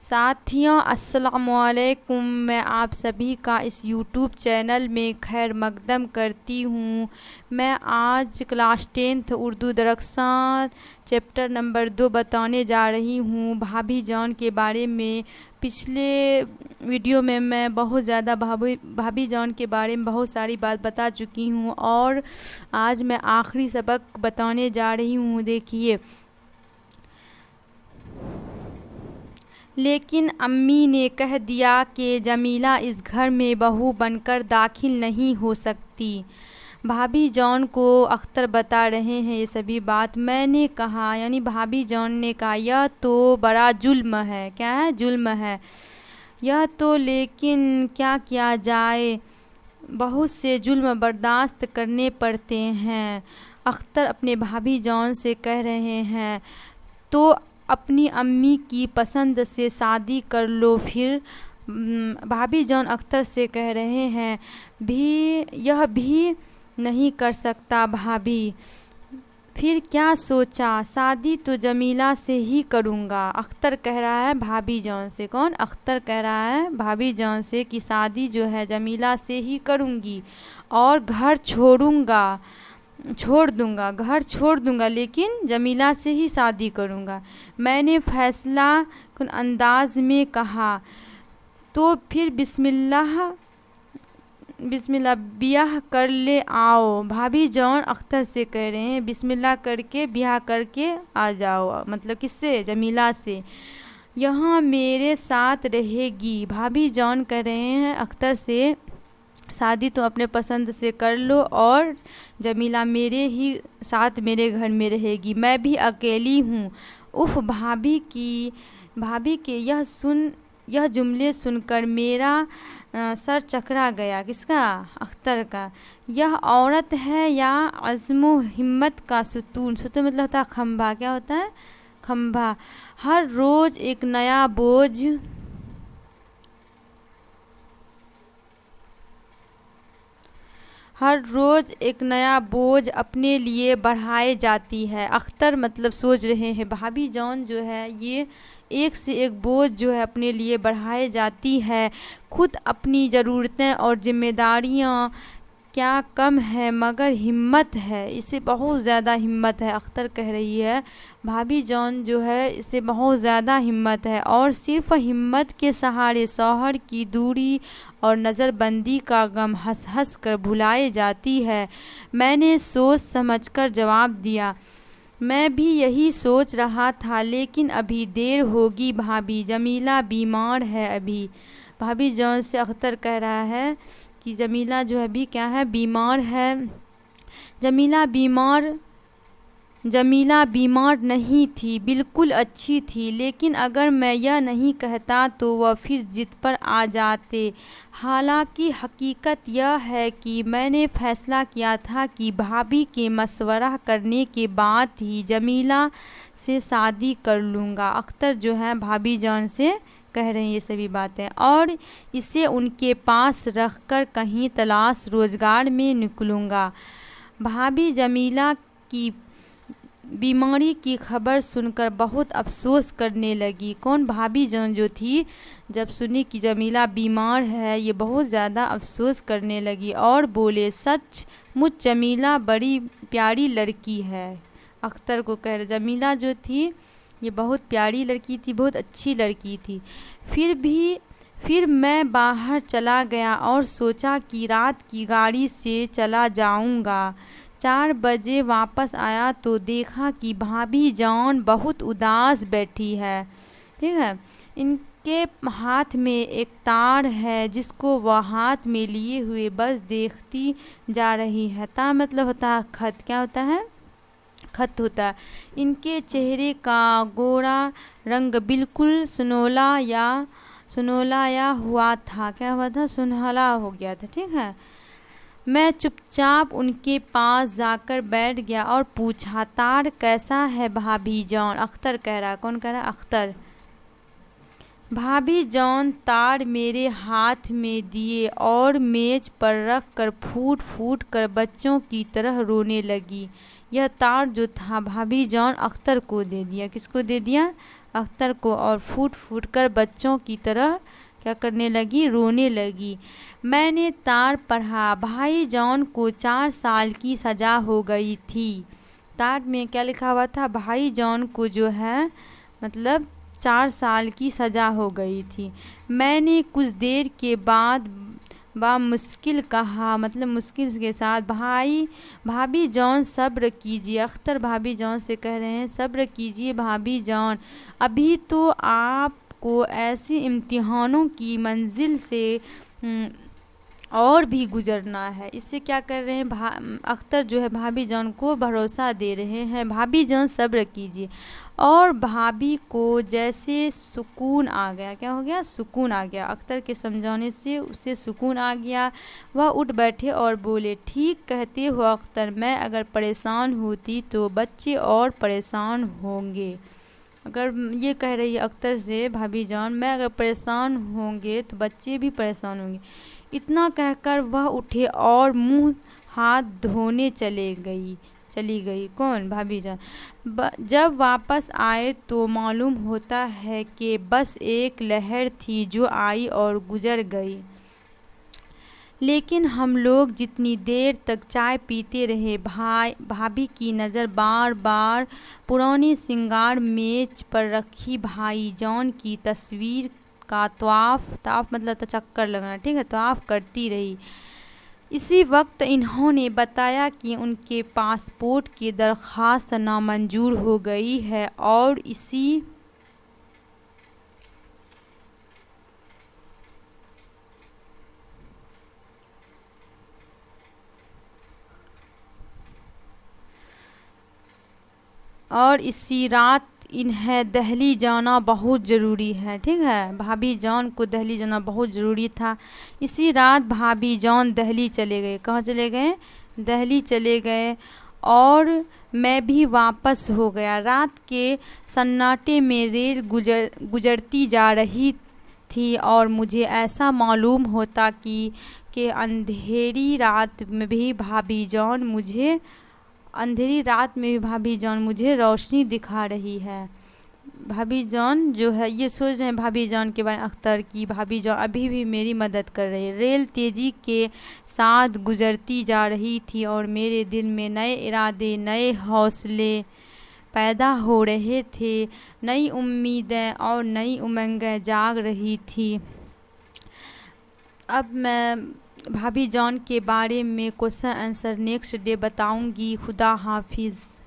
ساتھیوں السلام علیکم، میں آپ سبھی کا اس یوٹیوب چینل میں خیر مقدم کرتی ہوں۔ میں آج کلاس 10 اردو درساں چیپٹر نمبر 2 بتانے جا رہی ہوں بھابھی جان کے بارے میں۔ پچھلے ویڈیو میں بہت زیادہ بھابھی جان کے بارے میں بہت ساری بات بتا چکی ہوں اور آج میں آخری سبق بتانے جا رہی ہوں۔ دیکھیے، لیکن امی نے کہہ دیا کہ جمیلہ اس گھر میں بہو بن کر داخل نہیں ہو سکتی۔ بھابھی جان کو اختر بتا رہے ہیں یہ سبھی بات۔ میں نے کہا، یعنی بھابھی جان نے کہا، یہ تو بڑا ظلم ہے۔ کیا ہے؟ ظلم ہے یہ تو، لیکن کیا کیا جائے، بہت سے ظلم برداشت کرنے پڑتے ہیں۔ اختر اپنے بھابھی جان سے کہہ رہے ہیں تو اپنی امی کی پسند سے شادی کر لو۔ پھر بھابھی جان اختر سے کہہ رہے ہیں یہ بھی نہیں کر سکتا بھابھی۔ پھر کیا سوچا؟ شادی تو جمیلہ سے ہی کروں گا۔ اختر کہہ رہا ہے بھابھی جان سے، کون؟ اختر کہہ رہا ہے بھابھی جان سے کہ شادی جو ہے جمیلہ سے ہی کروں گی اور گھر چھوڑ دوں گا لیکن جمیلہ سے ہی شادی کروں گا، میں نے فیصلہ کن انداز میں کہا۔ تو پھر بسم اللہ بیاہ کر لے آؤ۔ بھابھی جان اختر سے کہہ رہے ہیں بسم اللہ کر کے بیاہ کر کے آ جاؤ، مطلب کس سے؟ جمیلہ سے، یہاں میرے ساتھ رہے گی۔ بھابھی جان کہہ رہے ہیں اختر سے شادی تو اپنے پسند سے کر لو اور جمیلہ میرے ہی ساتھ میرے گھر میں رہے گی، میں بھی اکیلی ہوں۔ اف، بھابھی کے یہ جملے سن کر میرا سر چکرا گیا۔ کس کا؟ اختر کا۔ یہ عورت ہے یا عزم و ہمت کا ستون؟ ستون مطلب ہوتا ہے کھمبا۔ کیا ہوتا ہے؟ کھمبا۔ ہر روز ایک نیا بوجھ اپنے لیے بڑھائے جاتی ہے۔ اختر مطلب سوچ رہے ہیں بھابھی جان جو ہے یہ ایک سے ایک بوجھ جو ہے اپنے لیے بڑھائے جاتی ہے۔ خود اپنی ضرورتیں اور ذمہ داریاں کیا کم ہے، مگر ہمت ہے، اسے بہت زیادہ ہمت ہے۔ اختر کہہ رہی ہے بھابھی جان جو ہے اسے بہت زیادہ ہمت ہے اور صرف ہمت کے سہارے شوہر کی دوری اور نظر بندی کا غم ہنس ہنس کر بھلائی جاتی ہے۔ میں نے سوچ سمجھ کر جواب دیا، میں بھی یہی سوچ رہا تھا، لیکن ابھی دیر ہوگی بھابھی، جمیلہ بیمار ہے ابھی۔ بھابھی جان سے اختر کہہ رہا ہے کہ جمیلہ جو ابھی کیا ہے؟ بیمار ہے۔ جمیلہ بیمار نہیں تھی، بالکل اچھی تھی، لیکن اگر میں یہ نہیں کہتا تو وہ پھر ضد پر آ جاتے۔ حالانکہ حقیقت یہ ہے کہ میں نے فیصلہ کیا تھا کہ بھابھی کے مشورہ کرنے کے بعد ہی جمیلہ سے شادی کر لوں گا۔ اختر جو ہے بھابھی جان سے کہہ رہے ہیں یہ سبھی باتیں اور اسے ان کے پاس رکھ کر کہیں تلاش روزگار میں نکلوں گا۔ بھابھی جمیلہ کی بیماری کی خبر سن کر بہت افسوس کرنے لگی۔ کون؟ بھابھی جان جو تھی، جب سنی کہ جمیلہ بیمار ہے یہ بہت زیادہ افسوس کرنے لگی اور بولے، سچ مچ جمیلہ بڑی پیاری لڑکی ہے۔ اختر کو کہہ رہے جمیلہ جو تھی یہ بہت پیاری لڑکی تھی، بہت اچھی لڑکی تھی۔ پھر میں باہر چلا گیا اور سوچا کہ رات کی گاڑی سے چلا جاؤں گا۔ 4 بجے واپس آیا تو دیکھا کہ بھابھی جان بہت اداس بیٹھی ہے۔ ٹھیک ہے، ان کے ہاتھ میں ایک تار ہے جس کو وہ ہاتھ میں لیے ہوئے بس دیکھتی جا رہی ہے۔ تار مطلب ہوتا ہے خط۔ کیا ہوتا ہے؟ خط ہوتا ہے۔ ان کے چہرے کا گورا رنگ بالکل سنولایا ہوا تھا۔ کیا ہوا تھا؟ سنہلا ہو گیا تھا۔ ٹھیک ہے، میں چپ چاپ ان کے پاس جا کر بیٹھ گیا اور پوچھا، تار کیسا ہے بھابھی جان؟ اختر کہہ رہا ہے۔ کون کہہ رہا ہے؟ اختر۔ بھابھی جان تار میرے ہاتھ میں دیے اور میز پر رکھ کر پھوٹ پھوٹ کر بچوں کی طرح رونے لگی۔ یہ تار جو تھا بھابھی جان اختر کو دے دیا۔ کس کو دے دیا؟ اختر کو اور پھوٹ پھوٹ کر بچوں کی طرح کیا کرنے لگی؟ رونے لگی۔ میں نے تار پڑھا، بھائی جان کو 4 سال کی سزا ہو گئی تھی۔ تار میں کیا لکھا ہوا تھا؟ بھائی جان کو جو ہے مطلب 4 سال کی سزا ہو گئی تھی۔ میں نے کچھ دیر کے بعد مشکل کہا، مطلب مشکل کے ساتھ، بھابھی جان صبر کیجیے۔ اختر بھابھی جان سے کہہ رہے ہیں صبر کیجیے بھابھی جان، ابھی تو آپ کو ایسی امتحانوں کی منزل سے اور بھی گزرنا ہے۔ اس سے کیا کر رہے ہیں؟ اختر جو ہے بھابھی جان کو بھروسہ دے رہے ہیں، بھابھی جان صبر کیجیے۔ اور بھابھی کو جیسے سکون آ گیا، کیا ہو گیا؟ سکون آ گیا۔ اختر کے سمجھانے سے اسے سکون آ گیا۔ وہ اٹھ بیٹھے اور بولے، ٹھیک کہتے ہو اختر، میں اگر پریشان ہوتی تو بچے اور پریشان ہوں گے۔ اگر یہ کہہ رہی ہے اختر سے بھابھی جان، میں اگر پریشان ہوں گے تو بچے بھی پریشان ہوں گے۔ اتنا کہہ کر وہ اٹھے اور منہ ہاتھ دھونے چلی گئی۔ کون؟ بھابھی جان۔ جب واپس آئے تو معلوم ہوتا ہے کہ بس ایک لہر تھی جو آئی اور گزر گئی، لیکن ہم لوگ جتنی دیر تک چائے پیتے رہے، بھابھی کی نظر بار بار پرانی سنگار میز پر رکھی بھائی جان کی تصویر کا طواف مطلب چکر لگانا، ٹھیک ہے، طواف کرتی رہی۔ اسی وقت انہوں نے بتایا کہ ان کے پاسپورٹ کی درخواست نامنظور ہو گئی ہے اور اسی رات انہیں دہلی جانا بہت ضروری ہے، ٹھیک ہے، بھابھی جان کو دہلی جانا بہت ضروری تھا۔ اسی رات بھابھی جان دہلی چلے گئے۔ کہاں چلے گئے؟ دہلی چلے گئے اور میں بھی واپس ہو گیا۔ رات کے سناٹے میں ریل گزرتی جا رہی تھی اور مجھے ایسا معلوم ہوتا کہ اندھیری رات میں بھی بھابھی جان مجھے روشنی دکھا رہی ہے۔ بھابھی جان جو ہے یہ سوچ رہے ہیں بھابھی جان کے بارے میں اختر کی، بھابھی جان ابھی بھی میری مدد کر رہی ہے۔ ریل تیزی کے ساتھ گزرتی جا رہی تھی اور میرے دل میں نئے ارادے، نئے حوصلے پیدا ہو رہے تھے، نئی امیدیں اور نئی امنگیں جاگ رہی تھی۔ اب میں بھابھی جان کے بارے میں کوسچن آنسر نیکسٹ ڈے بتاؤں گی۔ خدا حافظ۔